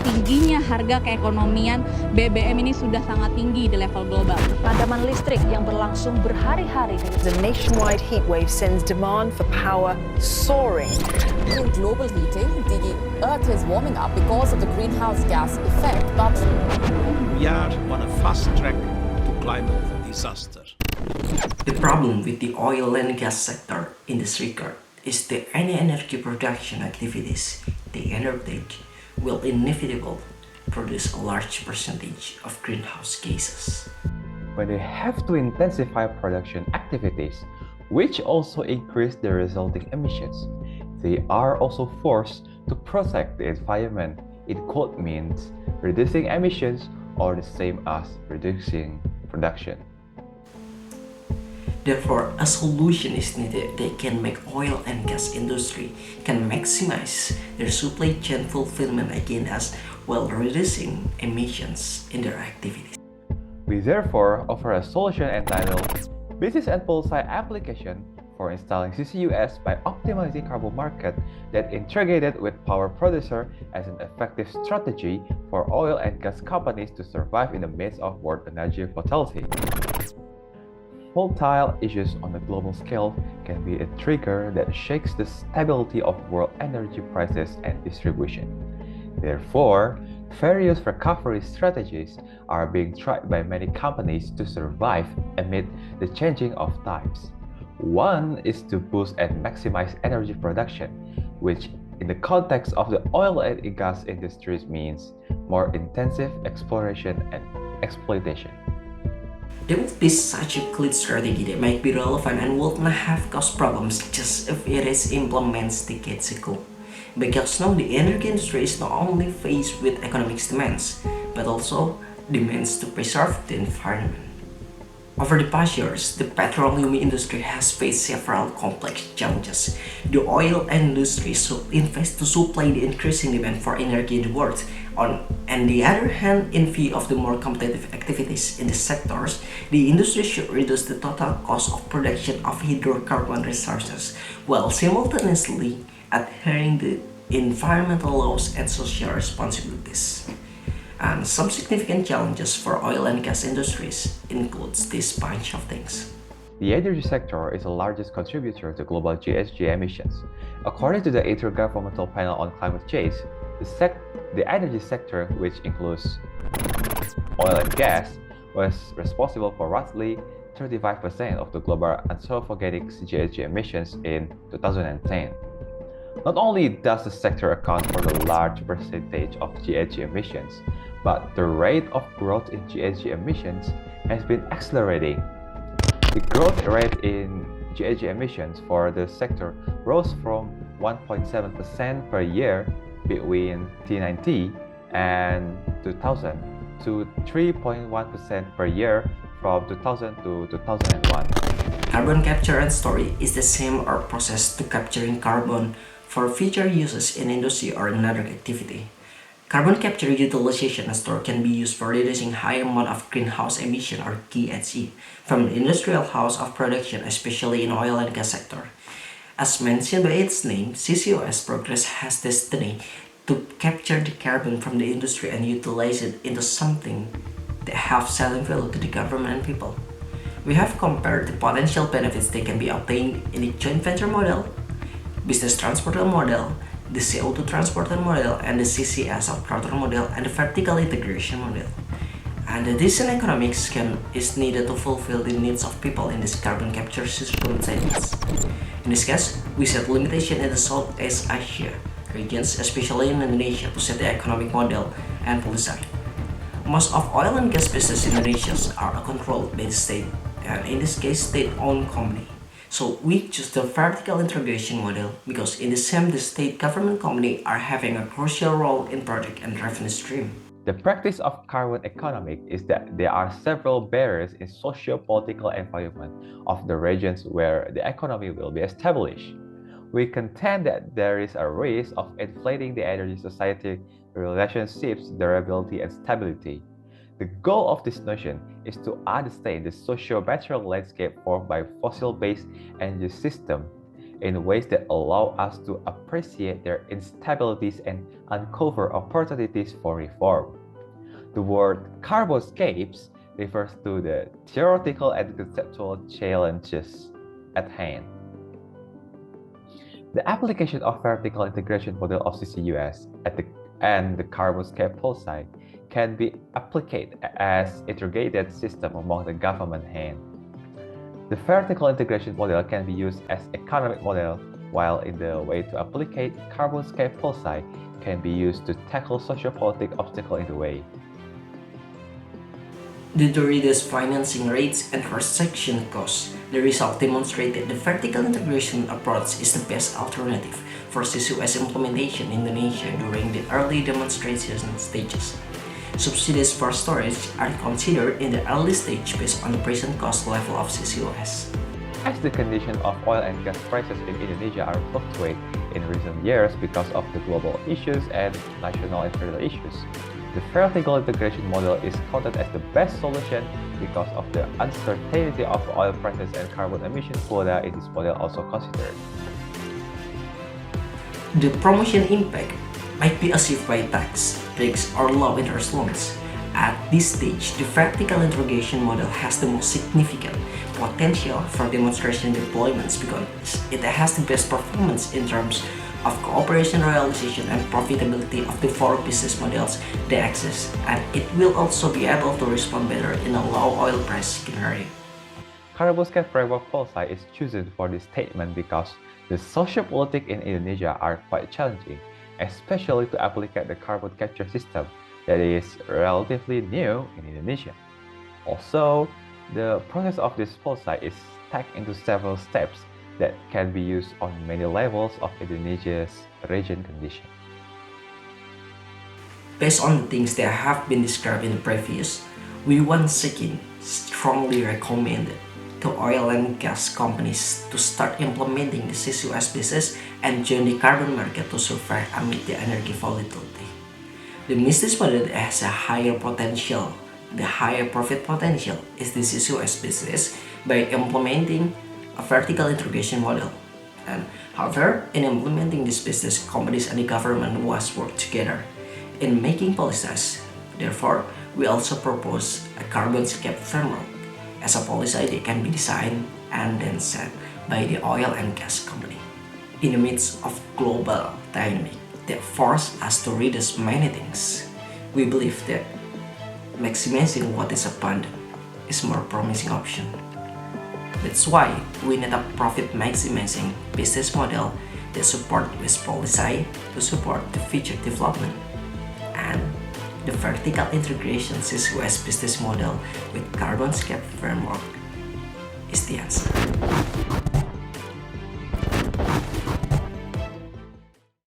tingginya harga keekonomian BBM ini sudah sangat tinggi di level global. Pemadaman listrik yang berlangsung berhari-hari. The nationwide heat wave sends demand for power soaring. In global heating, the Earth is warming up because of the greenhouse gas effect, but we are on a fast track to climate disaster. The problem with the oil and gas sector in this regard is that any energy production activities they undertake will inevitably produce a large percentage of greenhouse gases. When they have to intensify production activities, which also increase the resulting emissions, they are also forced to protect the environment. It could mean reducing emissions or the same as reducing production. Therefore, a solution is needed that can make oil and gas industry can maximize their supply chain fulfillment again as well reducing emissions in their activities. We therefore offer a solution entitled Business and Policy Application for installing CCUS by optimizing carbon market that integrated with power producer as an effective strategy for oil and gas companies to survive in the midst of world energy volatility. Volatile issues on a global scale can be a trigger that shakes the stability of world energy prices and distribution. Therefore, various recovery strategies are being tried by many companies to survive amid the changing of times. One is to boost and maximize energy production, which in the context of the oil and gas industries means more intensive exploration and exploitation. There would be such a clear strategy that might be relevant and would not have caused problems just if it is implemented decades ago. Because now the energy industry is not only faced with economic demands, but also demands to preserve the environment. Over the past years, the petroleum industry has faced several complex challenges. The oil industry should invest to supply the increasing demand for energy in the world. On the other hand, in view of the more competitive activities in the sectors, the industry should reduce the total cost of production of hydrocarbon resources while simultaneously adhering to environmental laws and social responsibilities. And some significant challenges for oil and gas industries includes this bunch of things. The energy sector is the largest contributor to global GHG emissions. According to the Intergovernmental Panel on Climate Change, the energy sector, which includes oil and gas, was responsible for roughly 35% of the global anthropogenic GHG emissions in 2010. Not only does the sector account for the large percentage of GHG emissions, but the rate of growth in GHG emissions has been accelerating. The growth rate in GHG emissions for the sector rose from 1.7% per year between 1990 and 2000 to 3.1% per year from 2000 to 2001. Carbon capture and storage is the same or process to capturing carbon for future uses in industry or another activity. Carbon capture, utilization, and storage can be used for reducing high amount of greenhouse emission or GHG from the industrial house of production, especially in oil and gas sector. As mentioned by its name, CCUS progress has destiny to capture the carbon from the industry and utilize it into something that have selling value to the government and people. We have compared the potential benefits that can be obtained in the joint venture model, business transporter model, the CO2 transporter model, and the CCS operator model, and the vertical integration model. And the decent economics is needed to fulfill the needs of people in this carbon capture circumstances. In this case, we set limitation in the Southeast Asia regions, especially in Indonesia, to set the economic model and policy. Most of oil and gas business in Indonesia are controlled by the state, and in this case, state-owned company. So we choose the vertical integration model because in the same, the state government company are having a crucial role in project and revenue stream. The practice of carbon economic is that there are several barriers in socio-political environment of the regions where the economy will be established. We contend that there is a risk of inflating the energy society relationships, durability, and stability. The goal of this notion is to understand the socio-material landscape formed by fossil-based energy system. in ways that allow us to appreciate their instabilities and uncover opportunities for reform. The word carbonscapes refers to the theoretical and conceptual challenges at hand. The application of vertical integration model of CCUS and the carbonscape pulsi can be applied as integrated system among the government hand. The vertical integration model can be used as economic model, while in the way to apply carbonscape pulsi can be used to tackle sociopolitical obstacle in the way. Due to reduced financing rates and transaction costs, the result demonstrated the vertical integration approach is the best alternative for CCUS implementation in Indonesia during the early demonstration stages. Subsidies for storage are considered in the early stage based on the present cost level of CCUS. As the condition of oil and gas prices in Indonesia are fluctuate in recent years because of the global issues and national internal issues, the vertical integration model is counted as the best solution because of the uncertainty of oil prices and carbon emission quota in this model also considered. The promotion impact might be achieved by tax, breaks, or low interest loans. At this stage, the vertical integration model has the most significant potential for demonstration deployments because it has the best performance in terms of cooperation realization and profitability of the four business models that exist, and it will also be able to respond better in a low oil price scenario. Carbonscape framework pulsi is chosen for this statement because the sociopolitics in Indonesia are quite challenging, especially to apply the carbon capture system that is relatively new in Indonesia. Also, the process of this pulsi is stacked into several steps that can be used on many levels of Indonesia's region condition. Based on the things that have been described in the previous, we once again strongly recommend to oil and gas companies to start implementing the CCUS business and join the carbon market to survive amid the energy volatility. The business model that has a higher potential, the higher profit potential, is the CCUS business by implementing a vertical integration model. And however, in implementing this business, companies and the government must work together in making policies. Therefore, we also propose a carbonscape framework as a policy that can be designed and then set by the oil and gas company. In the midst of global dynamic that force us to reduce many things, we believe that maximizing what is abundant is more promising option. That's why we need a profit maximizing business model that support this policy to support the future development. And the vertical integration CCUS business model with carbonscape framework is the answer.